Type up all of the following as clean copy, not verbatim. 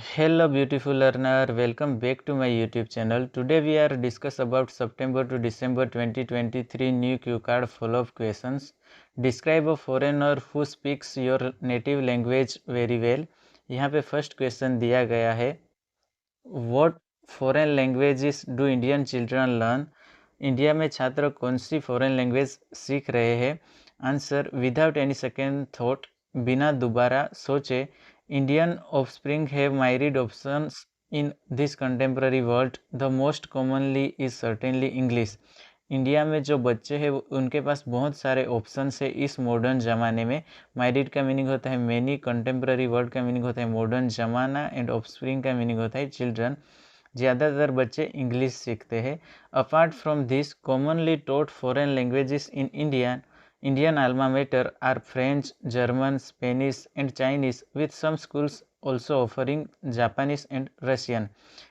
Hello beautiful learner, welcome back to my YouTube channel. Today we are discuss about September to December 2023 new cue card follow-up questions. Describe a foreigner who speaks your native language very well. यहाँ पे first question दिया गया है, What foreign languages do Indian children learn? India में छात्र कौन सी foreign language सीख रहे हैं? Answer, without any second thought, बिना दोबारा सोचे, Indian offspring have myriad options in this contemporary world, the most commonly is certainly English. India में जो बच्चे हैं उनके पास बहुत सारे ऑप्शन है इस मॉडर्न ज़माने में। माइरिड का मीनिंग होता है मैनी, कंटेम्प्रेरी वर्ल्ड का मीनिंग होता है मॉडर्न ज़माना, एंड ऑफस्प्रिंग का मीनिंग होता है चिल्ड्रन। ज़्यादातर बच्चे इंग्लिश सीखते हैं। Apart from this, commonly taught foreign languages in Indian alma mater are French, German, Spanish and Chinese, with some schools also offering Japanese and Russian.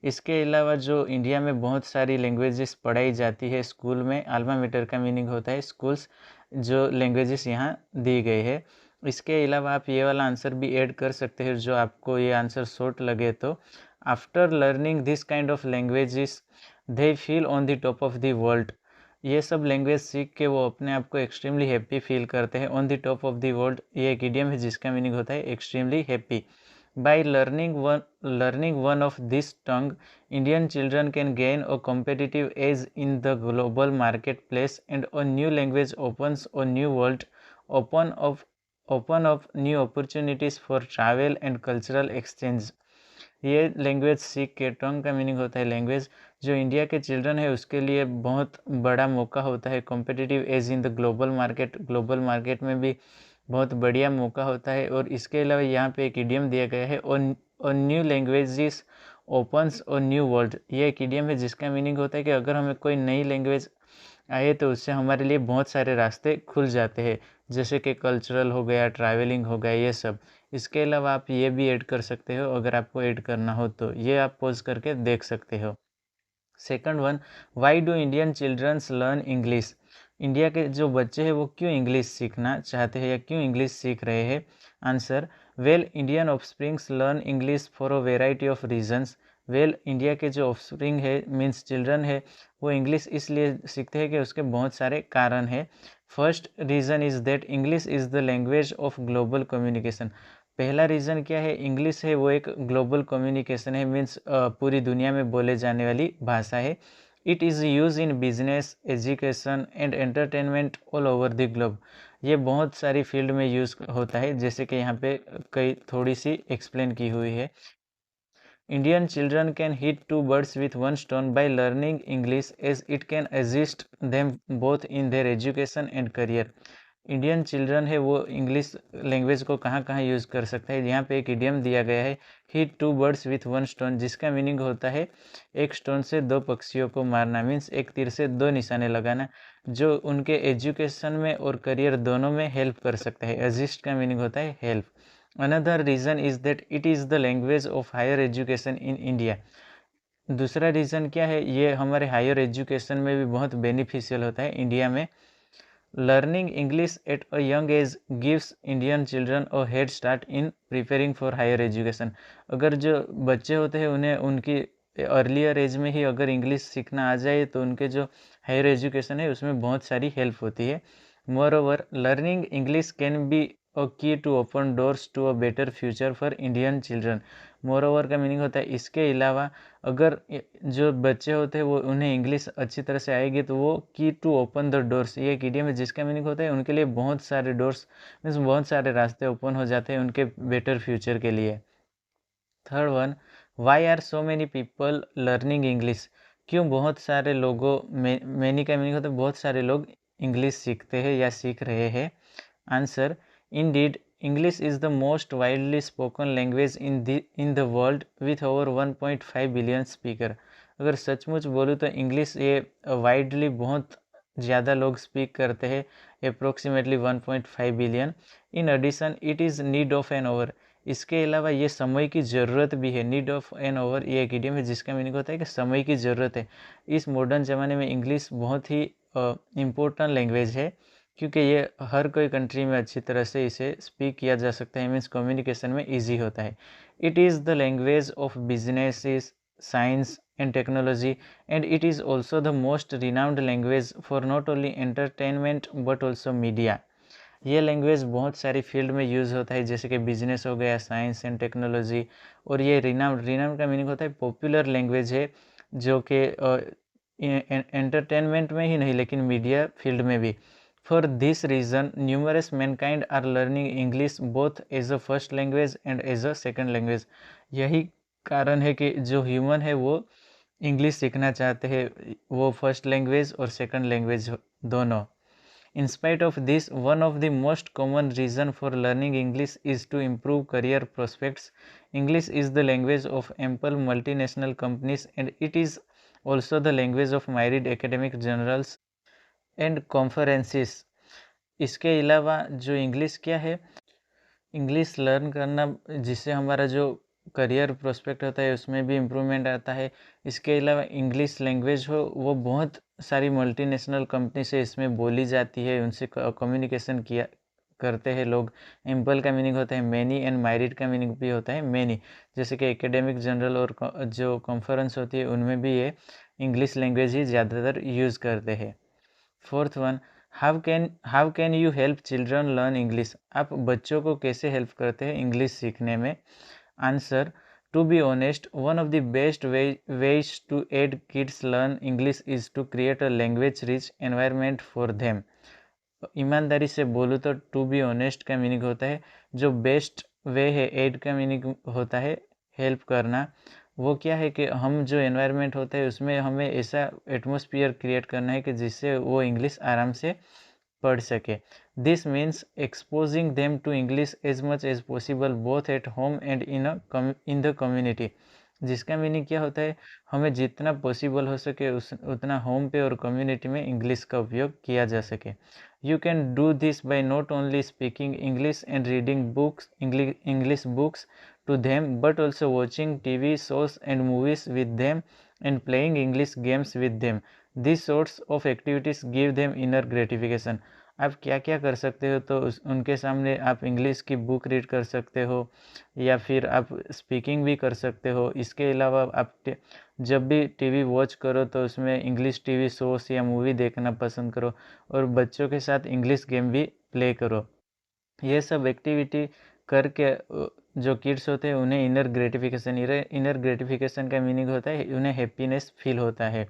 इसके अलावा जो इंडिया में बहुत सारी लैंग्वेजेस पढ़ाई जाती है स्कूल में, अल्मा मेटर का मीनिंग होता है स्कूल्स, जो लैंग्वेजेस यहाँ दी गई है। इसके अलावा आप ये वाला आंसर भी ऐड कर सकते हैं जो आपको ये आंसर शॉर्ट लगे तो। After learning this kind of languages they feel on the top of the world. ये सब लैंग्वेज सीख के वो अपने आप को एक्सट्रीमली हैप्पी फील करते हैं। On the top of the world ये एक इडियम है जिसका मीनिंग होता है extremely happy. By learning one of this tongue, Indian children can gain a competitive edge in the global market place, and a new language opens a new world, open of new opportunities for travel and cultural exchange. ये language सीख के, टंग का meaning होता है language, जो India के children है उसके लिए बहुत बड़ा मौका होता है। Competitive edge in the global market में भी बहुत बढ़िया मौका होता है। और इसके अलावा यहाँ पे एक इडियम दिया गया है, और न्यू लैंग्वेजेस ओपन्स और न्यू वर्ल्ड। ये एक इडियम है जिसका मीनिंग होता है कि अगर हमें कोई नई लैंग्वेज आए तो उससे हमारे लिए बहुत सारे रास्ते खुल जाते हैं, जैसे कि कल्चरल हो गया, ट्रैवलिंग हो गया, ये सब। इसके अलावा आप ये भी ऐड कर सकते हो, अगर आपको ऐड करना हो तो ये आप पॉज करके देख सकते हो। Second one, why do Indian childrens learn English? India के जो बच्चे हैं वो क्यों इंग्लिश सीखना चाहते हैं या क्यों इंग्लिश सीख रहे हैं? Answer, well Indian offsprings learn English for a variety of reasons. Well India के जो ऑफस्प्रिंग है मीन्स चिल्ड्रन है वो इंग्लिश इसलिए सीखते हैं कि उसके बहुत सारे कारण हैं। First reason is that English is the language of global communication. पहला रीज़न क्या है? इंग्लिश है वो एक ग्लोबल कम्युनिकेशन है, मीन्स पूरी दुनिया में बोले जाने वाली भाषा है। It is use in business, education and entertainment all over the globe. ये बहुत सारी फील्ड में यूज़ होता है, जैसे कि यहाँ पे कई थोड़ी सी एक्सप्लेन की हुई है। Indian children can hit two birds with one stone by learning English, as it can assist them both in their education and career. Indian children है वो इंग्लिश लैंग्वेज को कहाँ कहाँ यूज़ कर सकता है। यहाँ पे एक इडियम दिया गया है, hit two birds with one stone, जिसका मीनिंग होता है एक स्टोन से दो पक्षियों को मारना, मीन्स एक तीर से दो निशाने लगाना, जो उनके एजुकेशन में और करियर दोनों में हेल्प कर सकता है। असिस्ट का मीनिंग होता है help. Another reason is that it is the language of higher education in India. दूसरा रीज़न क्या है? ये हमारे हायर एजुकेशन में भी बहुत बेनिफिशियल होता है इंडिया में। Learning English at a young age gives Indian children a head start in preparing for higher education. अगर जो बच्चे होते हैं उन्हें उनकी अर्लियर एज में ही अगर इंग्लिश सीखना आ जाए तो उनके जो हायर एजुकेशन है उसमें बहुत सारी हेल्प होती है। Moreover, learning English can be a key to open doors to a better future for Indian children. Moreover का मीनिंग होता है इसके अलावा अगर जो बच्चे होते हैं वो उन्हें इंग्लिश अच्छी तरह से आएगी तो वो की टू ओपन द डोर्स, ये एक इडियम है जिसका मीनिंग होता है उनके लिए बहुत सारे डोर्स, मीन्स बहुत सारे रास्ते ओपन हो जाते हैं उनके बेटर फ्यूचर के लिए। Third one, why are so many people learning English? क्यों बहुत सारे लोगों में, मैनी का मीनिंग होता है बहुत सारे लोग इंग्लिश सीखते हैं या सीख रहे हैं। Answer, indeed, English is the most widely spoken language in the world with over 1.5 billion speaker. अगर सचमुच बोलूँ तो इंग्लिश ये वाइडली बहुत ज़्यादा लोग स्पीक करते हैं, approximately 1.5 billion. In addition it is need of an over. इसके अलावा ये समय की ज़रूरत भी है। नीड ऑफ एन ओवर ये एक इडियम है जिसका मीनिंग होता है कि समय की ज़रूरत है। इस मॉडर्न ज़माने में इंग्लिश बहुत ही इम्पोर्टेंट लैंग्वेज है। क्योंकि ये हर कोई कंट्री में अच्छी तरह से इसे स्पीक किया जा सकता है, मीन्स कम्युनिकेशन में ईजी होता है। It is the language of businesses, science and technology, and it is also the most renowned language for not only entertainment but also media. ये लैंग्वेज बहुत सारी फील्ड में यूज़ होता है, जैसे कि बिजनेस हो गया, साइंस एंड टेक्नोलॉजी, और ये रिनाउंड, रिनाउंड का मीनिंग होता है पॉपुलर लैंग्वेज है, जो कि एंटरटेनमेंट में ही नहीं लेकिन मीडिया फील्ड में भी। For this reason numerous mankind are learning English both as a first language and as a second language. यही कारण है कि जो ह्यूमन है वो इंग्लिश सीखना चाहते हैं, वो फर्स्ट लैंग्वेज और सेकेंड लैंग्वेज दोनों। In spite of this, one of the most common reason for learning English is to improve career prospects. English is the language of ample multinational companies and it is also the language of myriad academic journals and conferences. इसके अलावा जो English क्या है, English learn करना जिससे हमारा जो career prospect होता है उसमें भी इम्प्रूवमेंट आता है। इसके अलावा इंग्लिश लैंग्वेज हो वो बहुत सारी मल्टीनेशनल कंपनी से इसमें बोली जाती है, उनसे कम्युनिकेशन किया करते हैं लोग। एम्पल का मीनिंग होता है मैनी एंड मैरिड का मीनिंग भी होता है मैनी, जैसे कि एकेडमिक जनरल और जो कॉन्फ्रेंस होती है उनमें भी ये इंग्लिश लैंग्वेज ही ज़्यादातर यूज़ करते हैं। Fourth one, how can you help children learn English. आप बच्चों को कैसे हेल्प करते हैं इंग्लिश सीखने में? Answer, to be honest one of the best ways to aid kids learn English is to create a language rich environment for them. ईमानदारी से बोलूँ तो टू बी ऑनेस्ट का मीनिंग होता है जो बेस्ट वे है, एड का मीनिंग होता है हेल्प करना। वो क्या है कि हम जो एनवायरनमेंट होता है उसमें हमें ऐसा एटमॉस्फेयर क्रिएट करना है कि जिससे वो इंग्लिश आराम से पढ़ सके। This means exposing them to English as much as possible both at home and in the community. जिसका मीनिंग क्या होता है, हमें जितना पॉसिबल हो सके उतना होम पे और कम्युनिटी में इंग्लिश का उपयोग किया जा सके। You can do this by not only speaking English and reading English books to them, but also watching TV shows and movies with them and playing English games with them. These sorts of activities give them inner gratification. आप क्या क्या कर सकते हो, तो उनके सामने आप इंग्लिश की बुक रीड कर सकते हो या फिर आप स्पीकिंग भी कर सकते हो। इसके अलावा आप जब भी टीवी वॉच करो तो उसमें इंग्लिश टीवी शोज या मूवी देखना पसंद करो और बच्चों के साथ इंग्लिश गेम भी प्ले करो। ये सब एक्टिविटी करके जो किड्स होते हैं उन्हें इनर ग्रेटिफिकेशन का मीनिंग होता है उन्हें हैप्पीनेस फील होता है।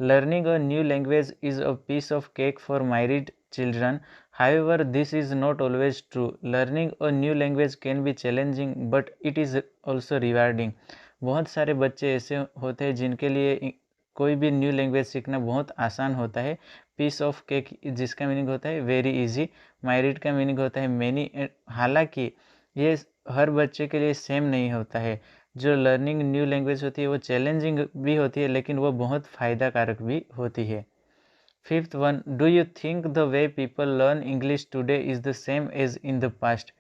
Learning a new language is a piece of cake for married children. However, this is not always true. Learning a new language can be challenging, but it is also rewarding. बहुत सारे बच्चे ऐसे होते हैं जिनके लिए कोई भी न्यू लैंग्वेज सीखना बहुत आसान होता है। पीस ऑफ केक जिसका मीनिंग होता है वेरी इजी, मैरिड का मीनिंग होता है मैनी। हालांकि ये हर बच्चे के लिए सेम नहीं होता है। जो लर्निंग न्यू लैंग्वेज होती है वो चैलेंजिंग भी होती है लेकिन वो बहुत फ़ायदा कारक भी होती है। Fifth one, do you think the way people learn English today is the same as in the past.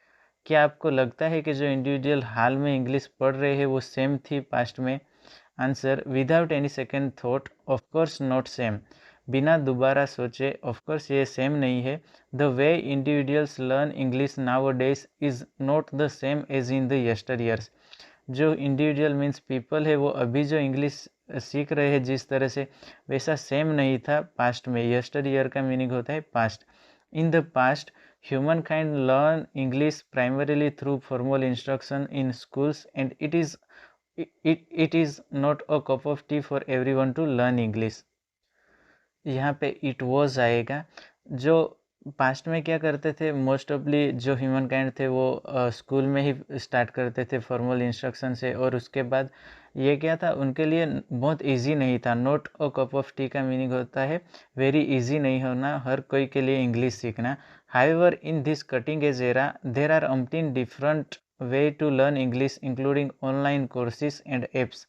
क्या आपको लगता है कि जो इंडिविजुअल हाल में इंग्लिश पढ़ रहे हैं वो सेम थी पास्ट में? Answer, without any second thought, of course not same. बिना दोबारा सोचे ऑफ कोर्स ये सेम नहीं है। The way individuals learn English nowadays is not the same as in the yesteryears. जो इंडिविजुअल मीन्स पीपल है वो अभी जो इंग्लिश सीख रहे हैं जिस तरह से, वैसा सेम नहीं था पास्ट में। यस्टर ईयर का मीनिंग होता है past. In the past humankind learn English primarily through formal instruction in schools and it is not a cup of tea for everyone to learn English. यहाँ पे it was आएगा। जो past में क्या करते थे, मोस्ट ऑफली जो human kind थे वो स्कूल में ही स्टार्ट करते थे फॉर्मल इंस्ट्रक्शन से, और उसके बाद ये क्या था उनके लिए बहुत इजी नहीं था। Not a cup of T का मीनिंग होता है वेरी इजी नहीं होना हर कोई के लिए इंग्लिश सीखना। However in this cutting edge era there are umpteen different way to learn English including online courses and apps.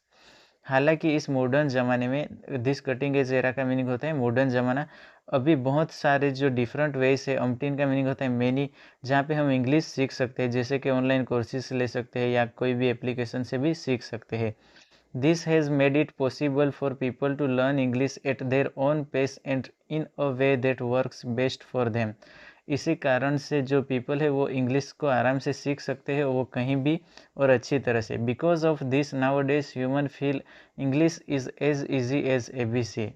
हालांकि इस मॉडर्न ज़माने में, दिस कटिंग एज एरा का मीनिंग होता है मॉडर्न ज़माना, अभी बहुत सारे जो डिफरेंट वेज है, अम्पटीन का मीनिंग होता है मैनी, जहाँ पे हम इंग्लिश सीख सकते हैं, जैसे कि ऑनलाइन कोर्सेज ले सकते हैं या कोई भी एप्लीकेशन से भी सीख सकते हैं। This has made it possible for people to learn English at their own pace and in a way that works best for them. इसी कारण से जो पीपल है वो इंग्लिश को आराम से सीख सकते हैं, वो कहीं भी और अच्छी तरह से। Because of this nowadays human feel English is as easy as ABC।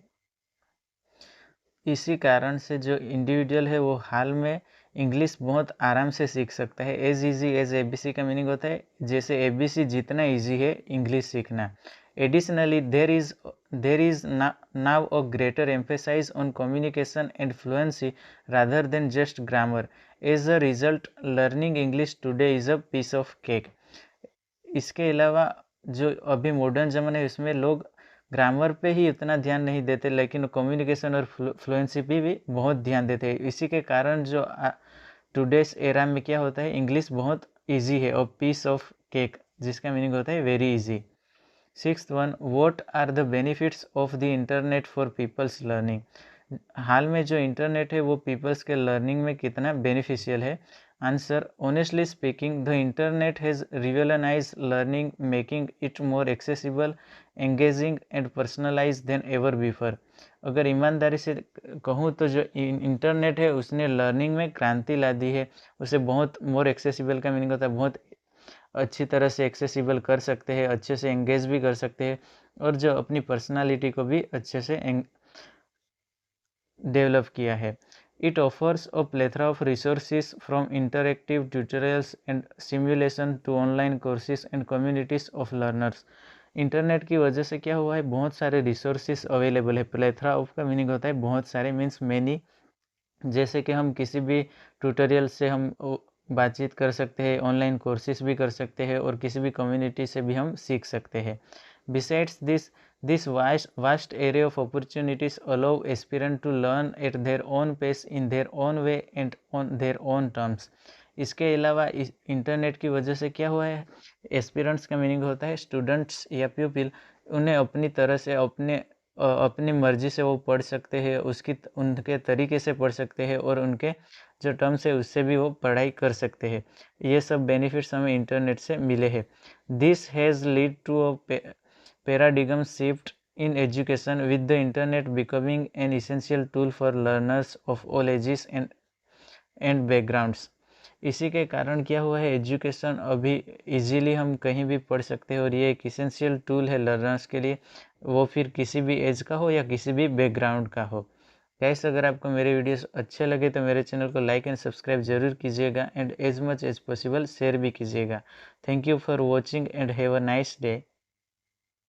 इसी कारण से जो इंडिविजुअल है वो हाल में इंग्लिश बहुत आराम से सीख सकता है। एज ईजी एज ABC का मीनिंग होता है जैसे ABC जितना ईजी है इंग्लिश सीखना। Additionally there is now a greater emphasise on communication and fluency rather than just grammar. As a result learning English today is a piece of cake. इसके अलावा जो अभी मॉडर्न ज़माना है उसमें लोग ग्रामर पे ही उतना ध्यान नहीं देते, लेकिन कम्युनिकेशन और फ्लुएंसी पे भी बहुत ध्यान देते हैं। इसी के कारण जो टुडेस एरा में क्या होता है, इंग्लिश बहुत इजी है और पीस ऑफ केक जिसका मीनिंग होता है very easy. Sixth one, what are the benefits of the internet for peoples learning. हाल में जो इंटरनेट है वो पीपल्स के लर्निंग में कितना बेनिफिशियल है। Answer, honestly speaking the internet has revolutionised learning, making it more accessible, engaging and personalise than ever before. अगर ईमानदारी से कहूँ तो जो इंटरनेट है उसने लर्निंग में क्रांति ला दी है। उसे बहुत मोर एक्सेसिबल का मीनिंग होता है बहुत अच्छी तरह से एक्सेसिबल कर सकते हैं, अच्छे से एंगेज भी कर सकते हैं और जो अपनी पर्सनालिटी को भी अच्छे से डेवलप किया है। It offers a plethora of resources from interactive tutorials and simulation to online courses and communities of learners. Internet की वजह से क्या हुआ है, बहुत सारे रिसोर्सेज अवेलेबल है। प्लेथरा ऑफ का मीनिंग होता है बहुत सारे, मीन्स मैनी। जैसे कि हम किसी भी ट्यूटोरियल से हम बातचीत कर सकते हैं, ऑनलाइन कोर्सेज भी कर सकते हैं और किसी भी कम्युनिटी से भी हम सीख सकते हैं। Besides this vast area of opportunities allow aspirant to learn at their own pace in their own way and on their own terms. इसके अलावा इस इंटरनेट की वजह से क्या हुआ है, एस्पिरेंट्स का मीनिंग होता है स्टूडेंट्स या प्यूपिल, उन्हें अपनी तरह से अपनी मर्जी से वो पढ़ सकते हैं, उनके तरीके से पढ़ सकते हैं और उनके जो टर्म्स है उससे भी वो पढ़ाई कर सकते हैं। ये सब बेनिफिट्स हमें इंटरनेट से मिले हैं। This has lead to a paradigm shift in education with the internet becoming an essential tool for learners of all ages and backgrounds. इसी के कारण क्या हुआ है, एजुकेशन अभी इजीली हम कहीं भी पढ़ सकते हैं और ये एक इसेंशियल टूल है लर्नर्स के लिए, वो फिर किसी भी एज का हो या किसी भी बैकग्राउंड का हो। गाइस, अगर आपको मेरे वीडियोस अच्छे लगे तो मेरे चैनल को लाइक एंड सब्सक्राइब जरूर कीजिएगा and as much as possible share भी कीजिएगा। Thank you for watching and have a nice day.